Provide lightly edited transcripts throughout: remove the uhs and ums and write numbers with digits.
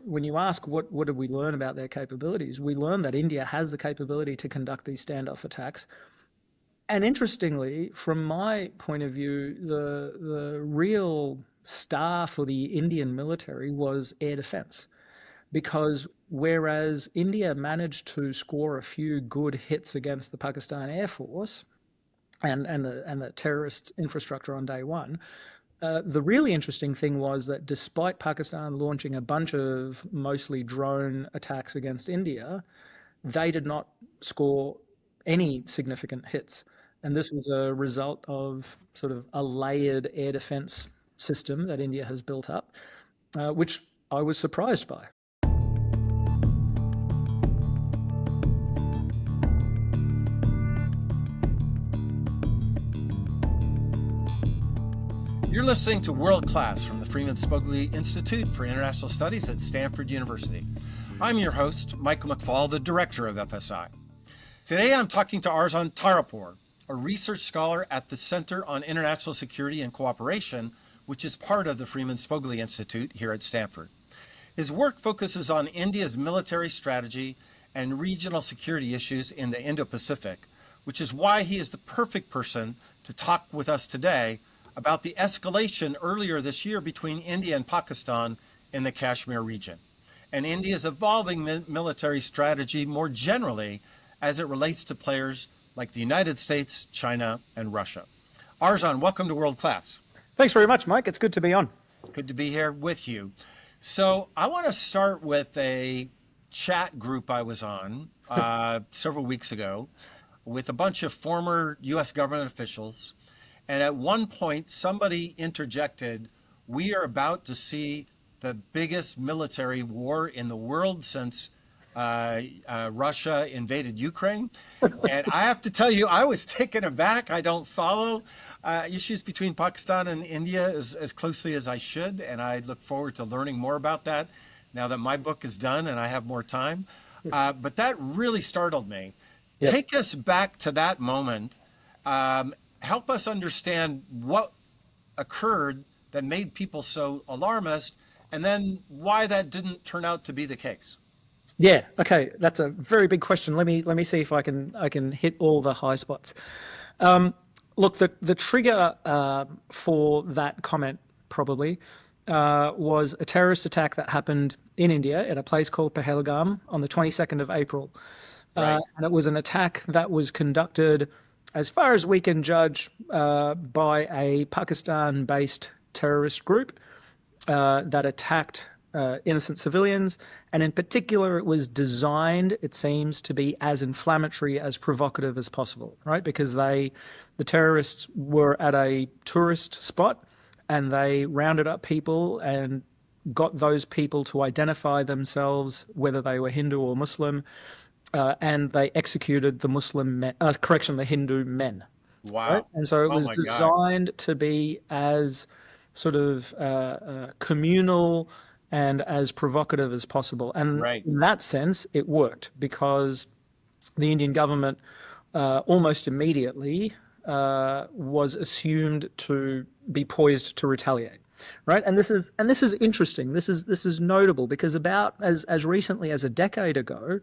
when you ask what did we learn about their capabilities, we learned that India has the capability to conduct these standoff attacks. And interestingly, from my point of view, the real star for the Indian military was air defense. Because whereas India managed to score a few good hits against the Pakistan Air Force and the terrorist infrastructure on day one, the really interesting thing was that despite Pakistan launching a bunch of mostly drone attacks against India, they did not score any significant hits. And this was a result of sort of a layered air defense system that India has built up, which I was surprised by. You're listening to World Class from the Freeman Spogli Institute for International Studies at Stanford University. I'm your host, Michael McFaul, the director of FSI. Today I'm talking to Arzan Tarapore, a research scholar at the Center on International Security and Cooperation, which is part of the Freeman Spogli Institute here at Stanford. His work focuses on India's military strategy and regional security issues in the Indo-Pacific, which is why he is the perfect person to talk with us today about the escalation earlier this year between India and Pakistan in the Kashmir region, and India's evolving military strategy more generally as it relates to players like the United States, China, and Russia. Arzan, welcome to World Class. Thanks very much, Mike. It's good to be on. Good to be here with you. So I want to start with a chat group I was on several weeks ago with a bunch of former U.S. government officials. And at one point, somebody interjected, we are about to see the biggest military war in the world since Russia invaded Ukraine. And I have to tell you, I was taken aback. I don't follow issues between Pakistan and India as closely as I should. And I look forward to learning more about that now that my book is done and I have more time. But that really startled me. Yep. Take us back to that moment. Help us understand what occurred that made people so alarmist, and then why that didn't turn out to be the case. Yeah, okay, that's a very big question. Let me see if I can hit all the high spots. Look, the trigger for that comment probably was a terrorist attack that happened in India at a place called Pahalgam on the 22nd of April. Right. And it was an attack that was conducted, as far as we can judge, by a Pakistan-based terrorist group that attacked innocent civilians. And in particular, it was designed, it seems, to be as inflammatory, as provocative as possible, right? Because the terrorists were at a tourist spot and they rounded up people and got those people to identify themselves, whether they were Hindu or Muslim, and they executed the Hindu men. Wow. Right? And so it was my designed God. to be as sort of communal and as provocative as possible. And Right. in that sense, it worked because the Indian government almost immediately was assumed to be poised to retaliate. Right, and this is interesting. This is notable because about as recently as a decade ago,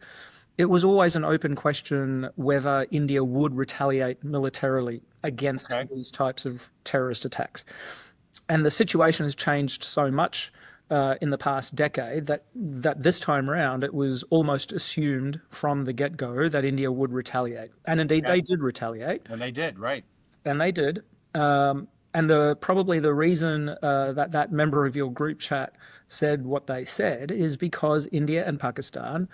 it was always an open question whether India would retaliate militarily against these types of terrorist attacks. And the situation has changed so much in the past decade that this time around it was almost assumed from the get-go that India would retaliate. And indeed, they did retaliate. And they did, right. And they did. And probably the reason that member of your group chat said what they said is because India and Pakistan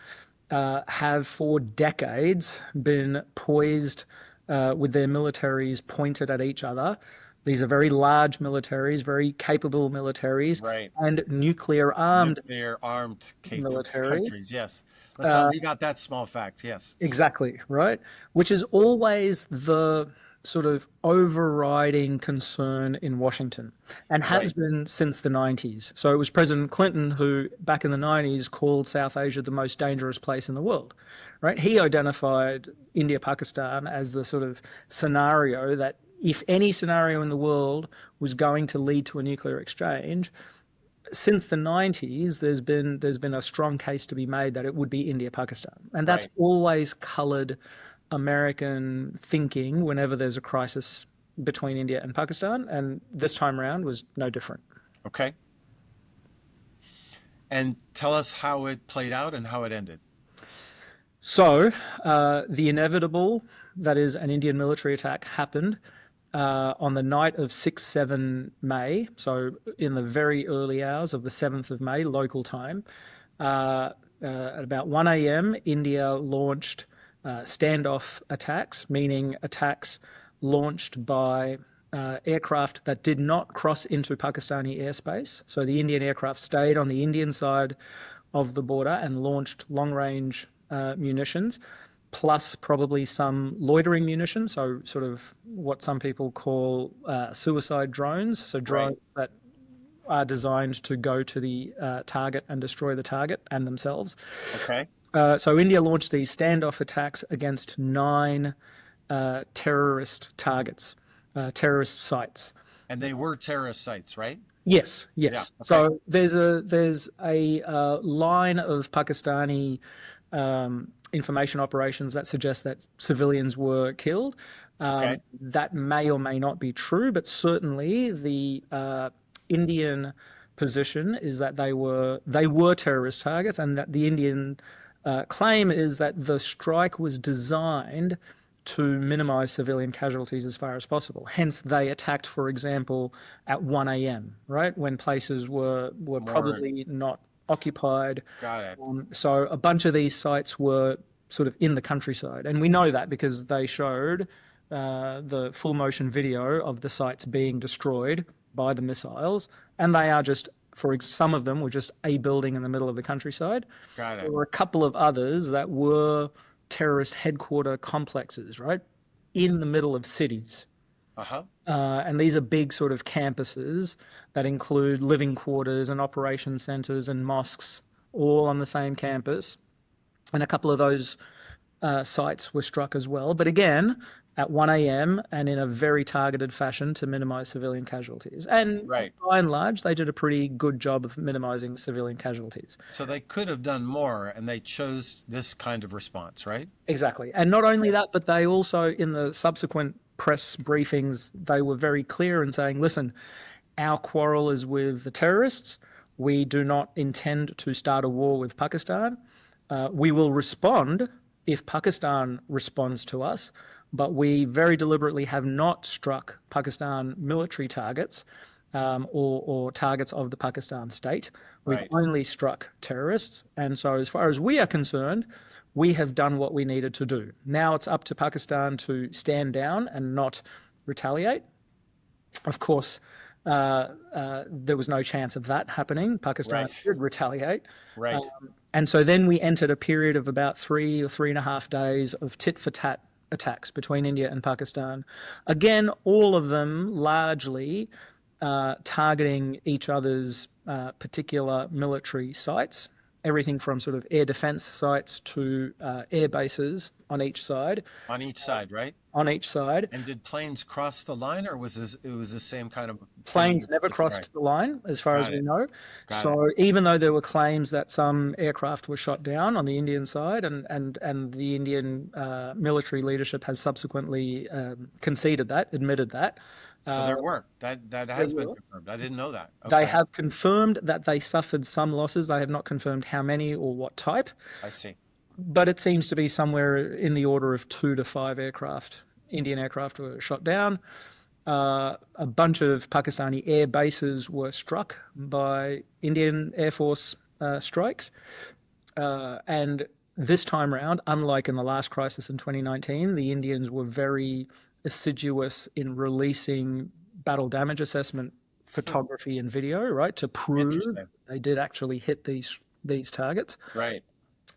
have for decades been poised with their militaries pointed at each other. These are very large militaries, very capable militaries, right. and nuclear-armed militaries. Countries, yes. Let's not leave out that small fact, yes. Exactly, right? Which is always the sort of overriding concern in Washington and has been since the 90s. So it was President Clinton who, back in the 90s, called South Asia the most dangerous place in the world, right? He identified India-Pakistan as the sort of scenario that if any scenario in the world was going to lead to a nuclear exchange, since the 90s, there's been a strong case to be made that it would be India Pakistan, and that's Right. always coloured American thinking whenever there's a crisis between India and Pakistan, and this time around was no different. Okay. And tell us how it played out and how it ended. So the inevitable, that is, an Indian military attack, happened on the night of 6-7 May, so in the very early hours of the 7th of May, local time. At about 1 a.m., India launched standoff attacks, meaning attacks launched by aircraft that did not cross into Pakistani airspace. So the Indian aircraft stayed on the Indian side of the border and launched long range munitions, plus probably some loitering munitions, so sort of what some people call suicide drones, so Right. drones that are designed to go to the target and destroy the target and themselves. Okay. So India launched these standoff attacks against 9 terrorist targets, terrorist sites. And they were terrorist sites, right? Yes, Yeah. yes. Okay. So there's a line of Pakistani information operations that suggest that civilians were killed. Okay. That may or may not be true, but certainly the Indian position is that they were terrorist targets, and that the Indian claim is that the strike was designed to minimize civilian casualties as far as possible. Hence, they attacked, for example, at 1 a.m., right, when places were Word. probably not occupied. Got it. So a bunch of these sites were sort of in the countryside, and we know that because they showed the full motion video of the sites being destroyed by the missiles, and they are just, for some of them were just a building in the middle of the countryside. Got There it. were a couple of others that were terrorist headquarter complexes, right, in the middle of cities. Uh-huh. And these are big sort of campuses that include living quarters and operation centers and mosques all on the same campus. And a couple of those sites were struck as well. But again, at 1 a.m. and in a very targeted fashion to minimize civilian casualties. And Right. by and large, they did a pretty good job of minimizing civilian casualties. So they could have done more and they chose this kind of response, right? Exactly. And not only Okay. that, but they also, in the subsequent press briefings, they were very clear in saying, listen, our quarrel is with the terrorists. We do not intend to start a war with Pakistan. We will respond if Pakistan responds to us, but we very deliberately have not struck Pakistan military targets or targets of the Pakistan state. We've Right. only struck terrorists. And so, as far as we are concerned, we have done what we needed to do. Now it's up to Pakistan to stand down and not retaliate. Of course, there was no chance of that happening. Pakistan Right. did retaliate. Right. And so then we entered a period of about 3 or 3.5 days of tit for tat attacks between India and Pakistan. Again, all of them largely targeting each other's particular military sites, everything from sort of air defense sites to air bases on each side. On each side, right? On each side, And did planes cross the line or was the same kind of thing planes you never described? crossed the line, as far as Got we it. know. Got it. So even though there were claims that some aircraft were shot down on the Indian side, and the Indian military leadership has subsequently conceded that, admitted that. So Uh, there were. That they has been were. confirmed. I didn't know that. They Okay. have confirmed that they suffered some losses. They have not confirmed how many or what type, I see. but it seems to be somewhere in the order of 2 to 5 aircraft, Indian aircraft, were shot down. A bunch of Pakistani air bases were struck by Indian Air Force strikes. And this time round, unlike in the last crisis in 2019, the Indians were very assiduous in releasing battle damage assessment Hmm. photography and video, right, to prove Interesting. they did actually hit these targets. Right.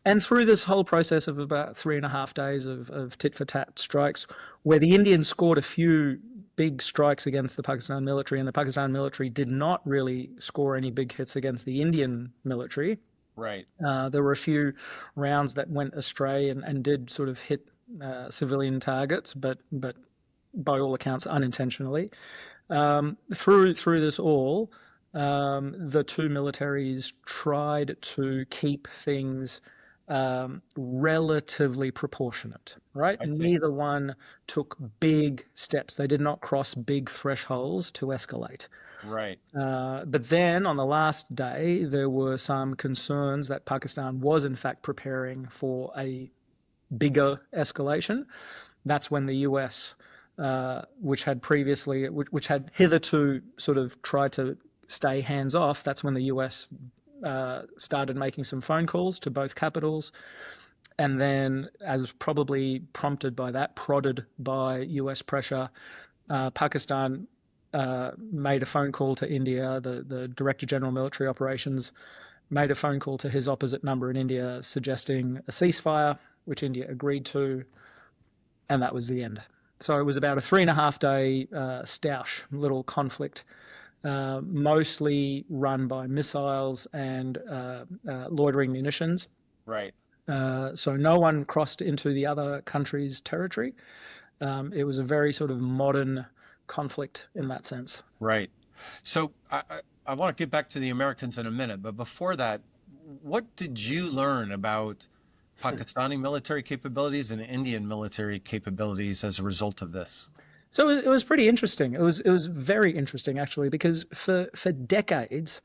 And through this whole process of about 3.5 days of tit for tat strikes, where the Indians scored a few big strikes against the Pakistan military, and the Pakistan military did not really score any big hits against the Indian military. Right. There were a few rounds that went astray and did sort of hit civilian targets, but by all accounts unintentionally. Through this all, the two militaries tried to keep things relatively proportionate, right? I see. Neither one took big steps. They did not cross big thresholds to escalate. Right. But then on the last day, there were some concerns that Pakistan was in fact preparing for a bigger escalation. That's when the US, which had hitherto sort of tried to stay hands off, that's when the US started making some phone calls to both capitals. And then, as probably prompted by that, prodded by US pressure, Pakistan made a phone call to India. The Director General Military Operations made a phone call to his opposite number in India suggesting a ceasefire, which India agreed to, and that was the end. So it was about a 3.5 day stoush little conflict, mostly run by missiles and loitering munitions. Right. So no one crossed into the other country's territory. It was a very sort of modern conflict in that sense. Right. So I want to get back to the Americans in a minute, but before that, what did you learn about Pakistani military capabilities and Indian military capabilities as a result of this? So it was pretty interesting. It was very interesting actually, because for decades,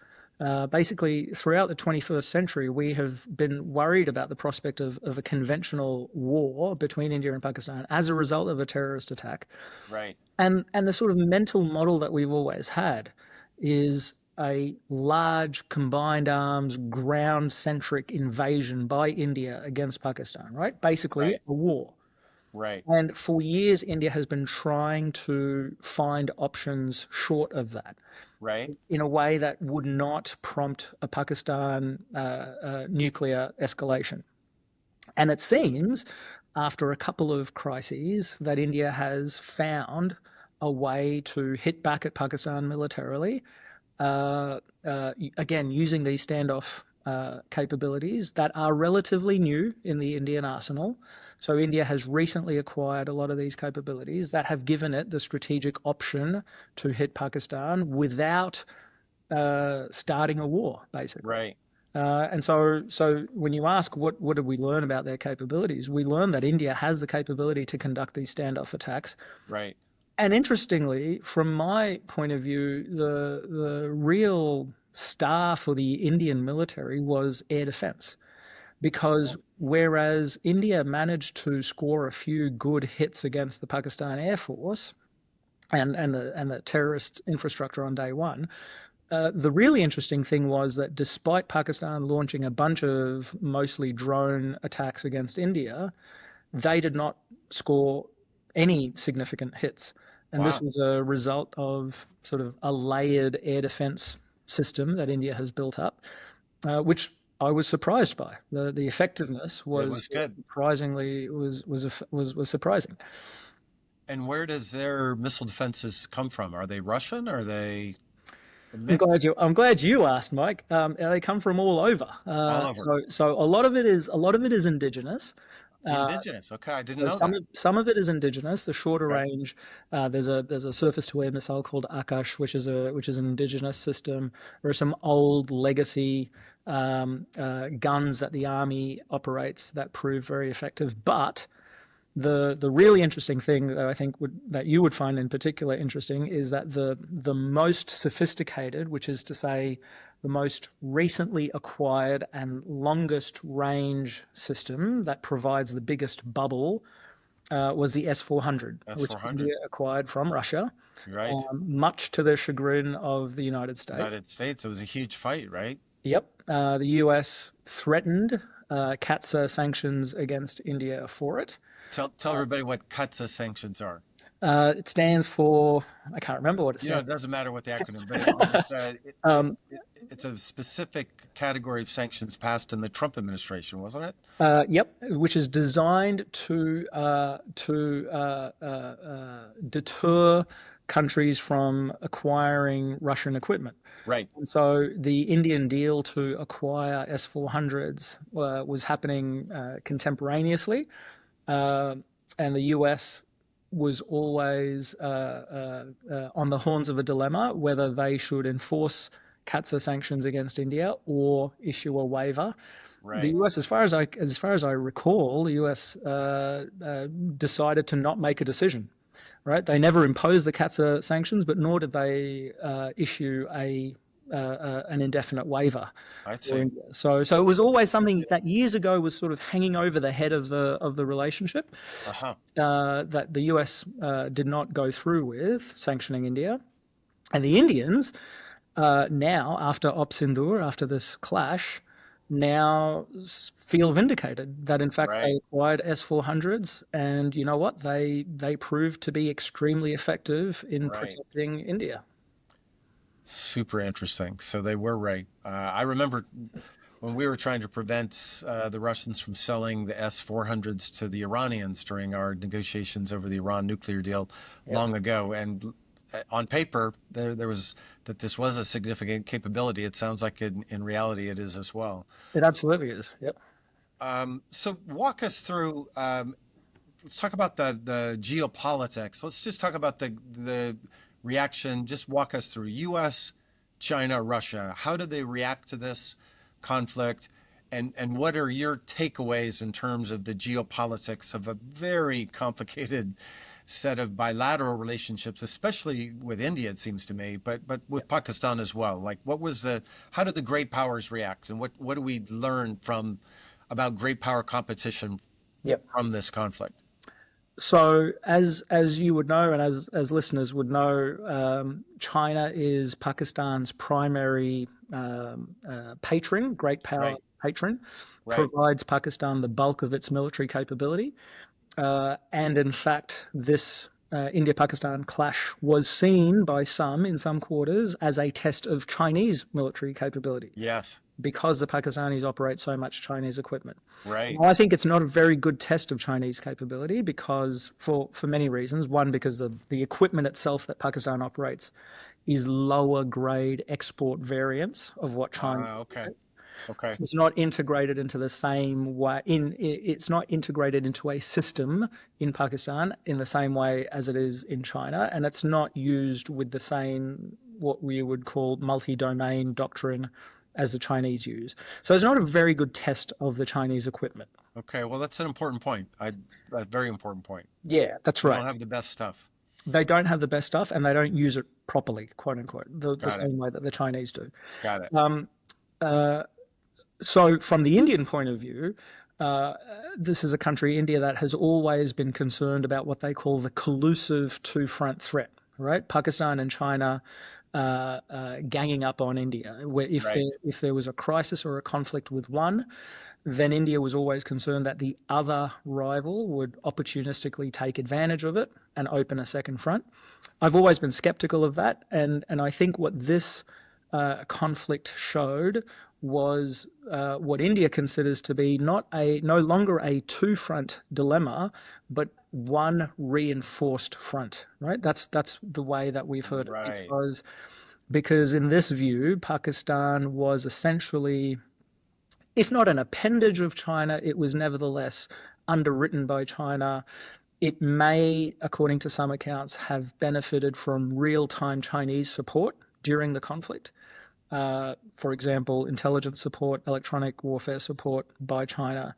basically throughout the 21st century, we have been worried about the prospect of a conventional war between India and Pakistan as a result of a terrorist attack. Right. And the sort of mental model that we've always had is a large combined arms ground centric invasion by India against Pakistan, right? Basically Right. a war. Right. And for years, India has been trying to find options short of that Right. in a way that would not prompt a Pakistan nuclear escalation. And it seems, after a couple of crises, that India has found a way to hit back at Pakistan militarily, again, using these standoff capabilities that are relatively new in the Indian arsenal. So India has recently acquired a lot of these capabilities that have given it the strategic option to hit Pakistan without starting a war, basically. Right. And so when you ask what did we learn about their capabilities, we learned that India has the capability to conduct these standoff attacks. Right. And interestingly, from my point of view, the real star for the Indian military was air defense. Because whereas India managed to score a few good hits against the Pakistan Air Force and the terrorist infrastructure on day one, the really interesting thing was that despite Pakistan launching a bunch of mostly drone attacks against India, they did not score any significant hits. And this Wow. was a result of sort of a layered air defense system that India has built up, which I was surprised by. The effectiveness It was was good. surprisingly was surprising. And where does their missile defenses come from? Are they Russian? Are they a I'm mix? glad you asked, Mike. They come from all over. All over. So a lot of it is indigenous. Uh, Indigenous. Okay, I didn't so know some that. of some of it is indigenous. The shorter Right. range, there's a surface to air missile called Akash, which is an indigenous system. There are some old legacy guns that the army operates that prove very effective. But the really interesting thing that I think that you would find in particular interesting is that the most sophisticated, which is to say the most recently acquired and longest range system that provides the biggest bubble, was the S-400, That's which 400. India acquired from Russia, Right. much to the chagrin of the United States. United States. It was a huge fight, right? Yep. The US threatened CAATSA sanctions against India for it. Tell everybody what CAATSA sanctions are. It stands for, I can't remember what it It stands doesn't matter what the acronym, but for. Um, it's a specific category of sanctions passed in the Trump administration, wasn't it? yep, which is designed to deter countries from acquiring Russian equipment. Right. And so the Indian deal to acquire S-400s was happening contemporaneously, and the US was always on the horns of a dilemma whether they should enforce CAATSA sanctions against India or issue a waiver. The Right. US, as far as I recall, the US decided to not make a decision. Right? They never imposed the CAATSA sanctions, but nor did they issue an indefinite waiver I for see. India. So it was always something that years ago was sort of hanging over the head of the relationship Uh-huh. that the US did not go through with sanctioning India, and the Indians now, after Op Sindoor, after this clash, now feel vindicated that in fact they Right. acquired S-400s, and you know what? They proved to be extremely effective in Right. protecting India. Super interesting. So they were right. I remember when we were trying to prevent the Russians from selling the S-400s to the Iranians during our negotiations over the Iran nuclear deal Yep. long ago. And on paper, there was that this was a significant capability. It sounds like in reality it is as well. It absolutely is. Yep. So walk us through. Let's talk about the geopolitics. Let's just talk about the reaction. Just walk us through U.S., China, Russia. How did they react to this conflict? And what are your takeaways in terms of the geopolitics of a very complicated set of bilateral relationships, especially with India, it seems to me, but with Pakistan as well? Like, how did the great powers react, and what do we learn from about great power competition Yep. from this conflict? So, as you would know, and as listeners would know, China is Pakistan's primary patron, great power Right, patron, right, provides Pakistan the bulk of its military capability. And in fact, this India-Pakistan clash was seen by some in some quarters as a test of Chinese military capability yes, because the Pakistanis operate so much Chinese equipment. right, Well, I think it's not a very good test of Chinese capability because for many reasons. One, because the equipment itself that Pakistan operates is lower grade export variants of what China. okay, okay, It's not integrated into the same way. It's not integrated into a system in Pakistan in the same way as it is in China, and it's not used with the same what we would call multi-domain doctrine as the Chinese use. So it's not a very good test of the Chinese equipment. okay. Well, that's an important point. A very important point. Yeah, that's They right. don't have the best stuff. They don't have the best stuff, and they don't use it properly, quote unquote, the Got it. same way that the Chinese do. Got it. Um, uh, So, from the Indian point of view, uh, this is a country, India, that has always been concerned about what they call the collusive two front threat, right? Pakistan and China ganging up on India. Where Right. if there was a crisis or a conflict with one, then India was always concerned that the other rival would opportunistically take advantage of it and open a second front. I've always been skeptical of that, and I think what this conflict showed was what India considers to be no longer a two front dilemma, but one reinforced front. Right? That's the way that we've heard it Right. because in this view, Pakistan was essentially, if not an appendage of China, it was nevertheless underwritten by China. It may, according to some accounts, have benefited from real time Chinese support during the conflict. For example, intelligence support, electronic warfare support by China,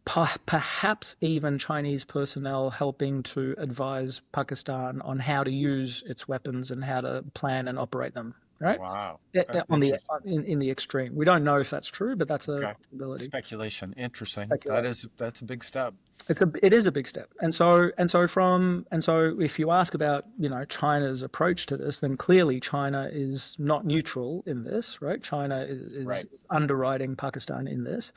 perhaps even Chinese personnel helping to advise Pakistan on how to use its weapons and how to plan and operate them. Right? Wow. Yeah, That's on the interesting. in the extreme, we don't know if that's true, but that's a Okay. possibility. Speculation. Interesting. Speculate. That's a big step. It is a big step, and so if you ask about China's approach to this, then clearly China is not neutral in this, right? China is Right. underwriting Pakistan in this,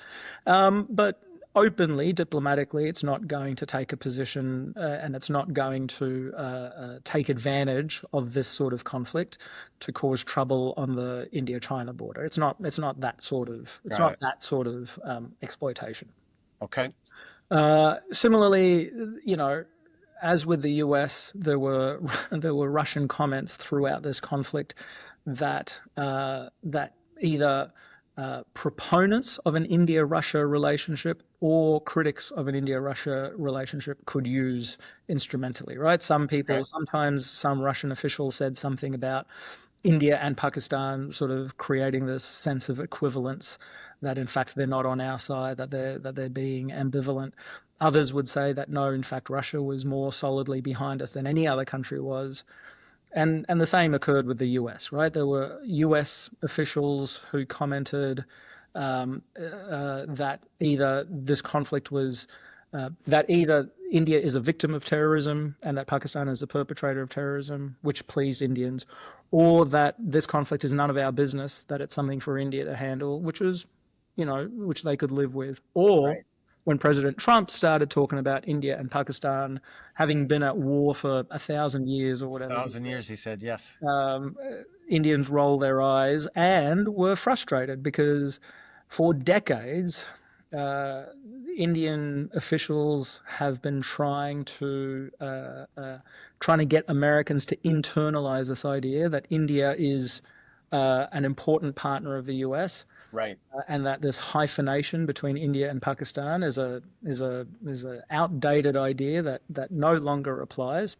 but openly, diplomatically, it's not going to take a position, and it's not going to take advantage of this sort of conflict to cause trouble on the India-China border. It's not. It's not that sort of. It's Got not it. that sort of exploitation. Okay. Similarly, as with the US, there were there were Russian comments throughout this conflict that either proponents of an India-Russia relationship or critics of an India-Russia relationship could use instrumentally. Right? Some Okay. people, sometimes some Russian officials said something about India and Pakistan sort of creating this sense of equivalence that in fact they're not on our side, that they're being ambivalent. Others would say that no, in fact, Russia was more solidly behind us than any other country was. And the same occurred with the US, right? There were US officials who commented that either this conflict was that either India is a victim of terrorism and that Pakistan is the perpetrator of terrorism, which pleased Indians, or that this conflict is none of our business, that it's something for India to handle, which is, which they could live with. Or Right. when President Trump started talking about India and Pakistan having been at war for 1,000 years or whatever, 1,000 years, he said, yes. um, Indians rolled their eyes and were frustrated because for decades, uh, Indian officials have been trying to get Americans to internalize this idea that India is an important partner of the US, Right. and that this hyphenation between India and Pakistan is a outdated idea that no longer applies.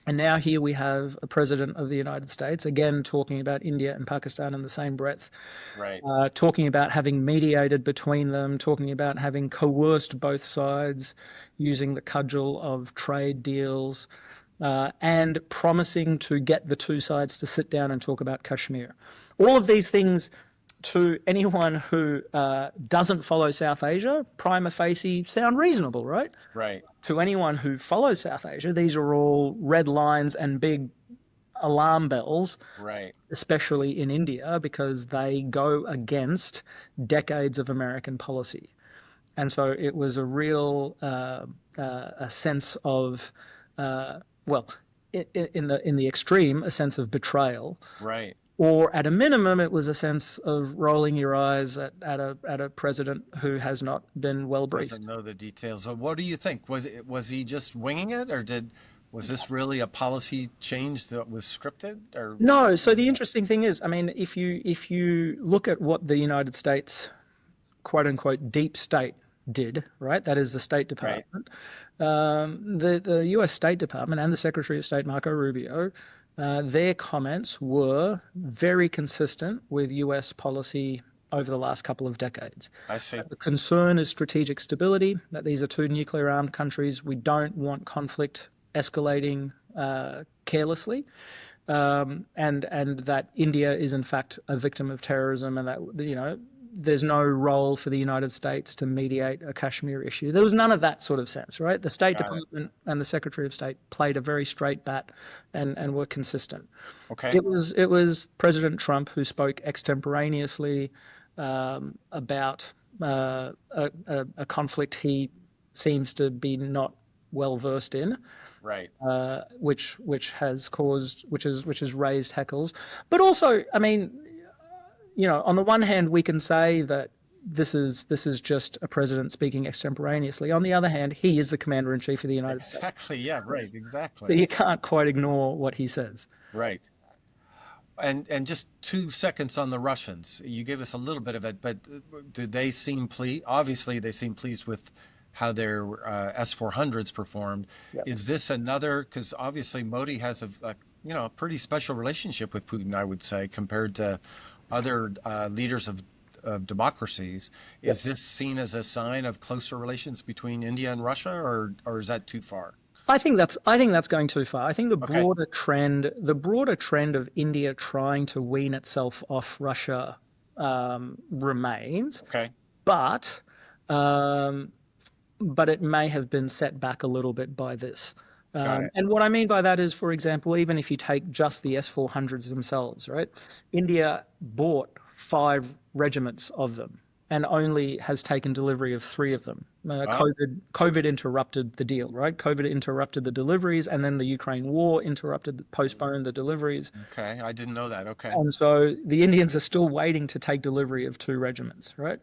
And now here we have a president of the United States, again, talking about India and Pakistan in the same breath, Right. talking about having mediated between them, talking about having coerced both sides using the cudgel of trade deals, and promising to get the two sides to sit down and talk about Kashmir. All of these things, to anyone who doesn't follow South Asia, prima facie sound reasonable, right? Right. To anyone who follows South Asia, these are all red lines and big alarm bells, Right. especially in India, because they go against decades of American policy. And so it was a real a sense of, well, in the extreme, a sense of betrayal. Right. Or at a minimum, it was a sense of rolling your eyes at a president who has not been well briefed. Doesn't know the details. So what do you think? Was he just winging it, or was this really a policy change that was scripted? Or No. So the interesting thing is, I mean, if you look at what the United States, quote unquote, deep state did, right? That is the State right. Department. The U.S. State Department and the Secretary of State Marco Rubio, their comments were very consistent with U.S. policy over the last couple of decades. I see. The concern is strategic stability, that these are two nuclear armed countries. We don't want conflict escalating carelessly, and that India is in fact a victim of terrorism, and that there's no role for the United States to mediate a Kashmir issue. There was none of that sort of sense, right? The State Department and the Secretary of State played a very straight bat and were consistent. Okay. It was President Trump who spoke extemporaneously about a conflict he seems to be not well versed in, Right. which has raised heckles. But also, I mean, on the one hand, we can say that this is just a president speaking extemporaneously. On the other hand, he is the commander in chief of the United States. Exactly. Yeah. Right. So Exactly. you can't quite ignore what he says. Right. And just 2 seconds on the Russians. You gave us a little bit of it, but did they seem pleased? Obviously, they seem pleased with how their S-400s performed. Yep. Is this another? Because obviously Modi has a pretty special relationship with Putin, I would say, compared to other leaders of democracies. Is this seen as a sign of closer relations between India and Russia, or is that too far? I think that's going too far. I think the broader trend of India trying to wean itself off Russia remains. Okay. But it may have been set back a little bit by this. And what I mean by that is, for example, even if you take just the S-400s themselves, right? India bought 5 regiments of them and only has taken delivery of 3 of them. COVID interrupted the deal, right? COVID interrupted the deliveries, and then the Ukraine war postponed the deliveries. Okay, I didn't know that. Okay. And so the Indians are still waiting to take delivery of 2 regiments, right?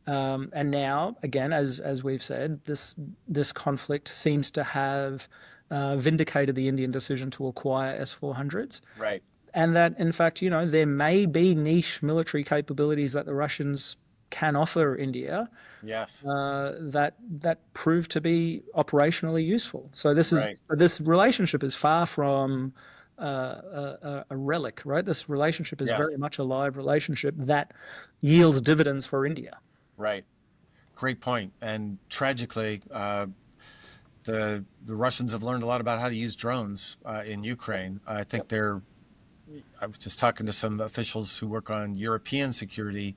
And now, again, as we've said, this conflict seems to have vindicated the Indian decision to acquire S-400s. Right. And that, in fact, there may be niche military capabilities that the Russians can offer India. Yes. That prove to be operationally useful. So this Right. relationship is far from a relic, right? This relationship is Yes. very much a live relationship that yields dividends for India. Right. Great point. And tragically, the Russians have learned a lot about how to use drones in Ukraine. I think I was just talking to some officials who work on European security,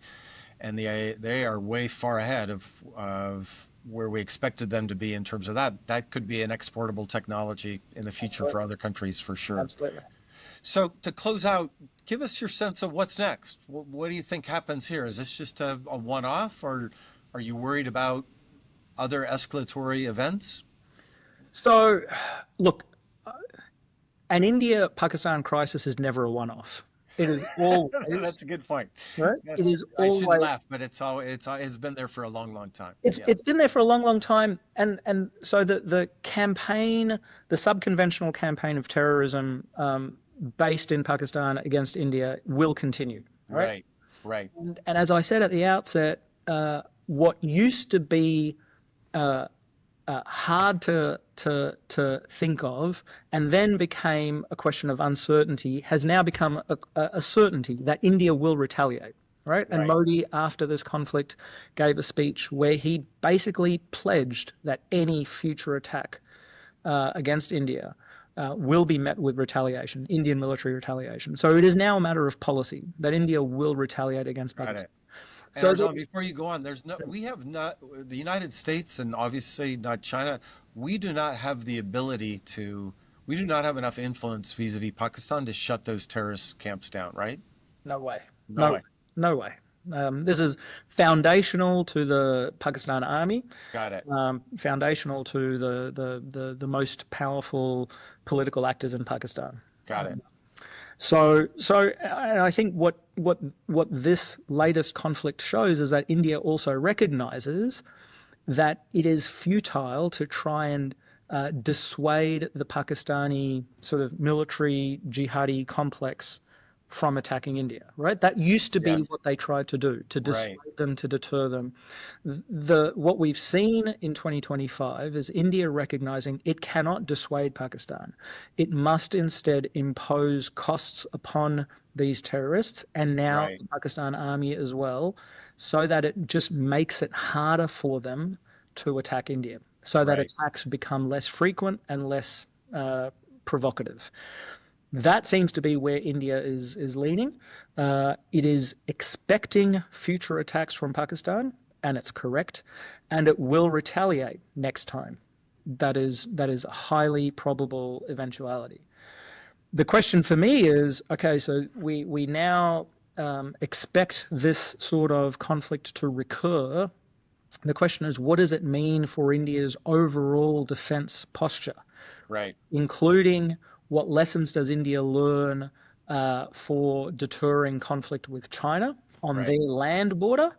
and they are way far ahead of where we expected them to be in terms of that. That could be an exportable technology in the future for other countries, for sure. Absolutely. So to close out, give us your sense of what's next. What do you think happens here? Is this just a one-off, or are you worried about other escalatory events? So, look, an India-Pakistan crisis is never a one-off. It is always, That's a good point. right? It is I always. shouldn't laugh, but it's been there for a long, long time. It's been there for a long, long time, and so the campaign, the subconventional campaign of terrorism based in Pakistan against India will continue. Right. Right. And as I said at the outset, what used to be hard to think of, and then became a question of uncertainty, has now become a certainty that India will retaliate. Right? And Modi, after this conflict, gave a speech where he basically pledged that any future attack against India will be met with retaliation, Indian military retaliation. So it is now a matter of policy that India will retaliate against Pakistan. And Arzan, before you go on, the United States, and obviously not China, we do not have the ability we do not have enough influence vis-a-vis Pakistan to shut those terrorist camps down, right? No way. No way. No way. This is foundational to the Pakistan army. Got it. Foundational to the most powerful political actors in Pakistan. Got it. So I think what this latest conflict shows is that India also recognizes that it is futile to try and dissuade the Pakistani sort of military jihadi complex from attacking India, right? That used to be what they tried to do, to dissuade them, to deter them. What we've seen in 2025 is India recognizing it cannot dissuade Pakistan. It must instead impose costs upon these terrorists, and now the Pakistan army as well, so that it just makes it harder for them to attack India, so that attacks become less frequent and less provocative. That seems to be where India is leaning. It is expecting future attacks from Pakistan, and it's correct, and it will retaliate next time. That is a highly probable eventuality. The question for me is, okay, so we now expect this sort of conflict to recur. The question is, what does it mean for India's overall defense posture? Right. Including what lessons does India learn for deterring conflict with China on their land border?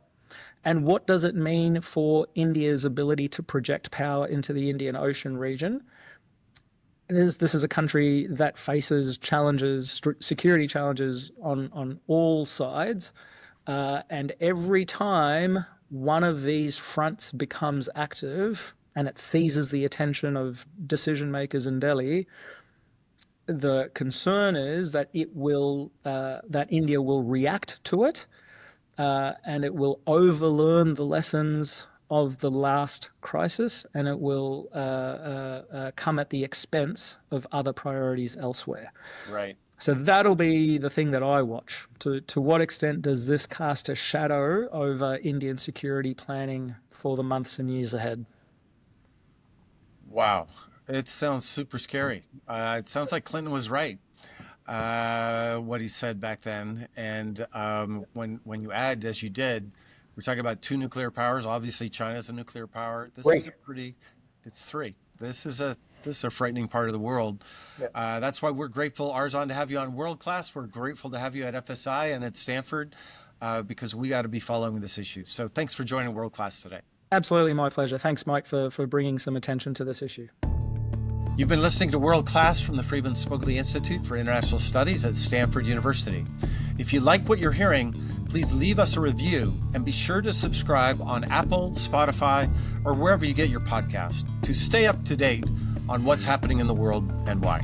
And what does it mean for India's ability to project power into the Indian Ocean region? This is a country that faces challenges, security challenges on all sides. And every time one of these fronts becomes active and it seizes the attention of decision makers in Delhi, the concern is that that India will react to it, and it will overlearn the lessons of the last crisis, and it will come at the expense of other priorities elsewhere. Right. So that'll be the thing that I watch. To what extent does this cast a shadow over Indian security planning for the months and years ahead? Wow. It sounds super scary. It sounds like Clinton was right, what he said back then. And when you add, as you did, we're talking about two nuclear powers. Obviously, China's a nuclear power. It's three. This is a frightening part of the world. Yeah. That's why we're grateful, Arzan, to have you on World Class. We're grateful to have you at FSI and at Stanford because we got to be following this issue. So thanks for joining World Class today. Absolutely, my pleasure. Thanks, Mike, for bringing some attention to this issue. You've been listening to World Class from the Freeman Spogli Institute for International Studies at Stanford University. If you like what you're hearing, please leave us a review and be sure to subscribe on Apple, Spotify, or wherever you get your podcast to stay up to date on what's happening in the world and why.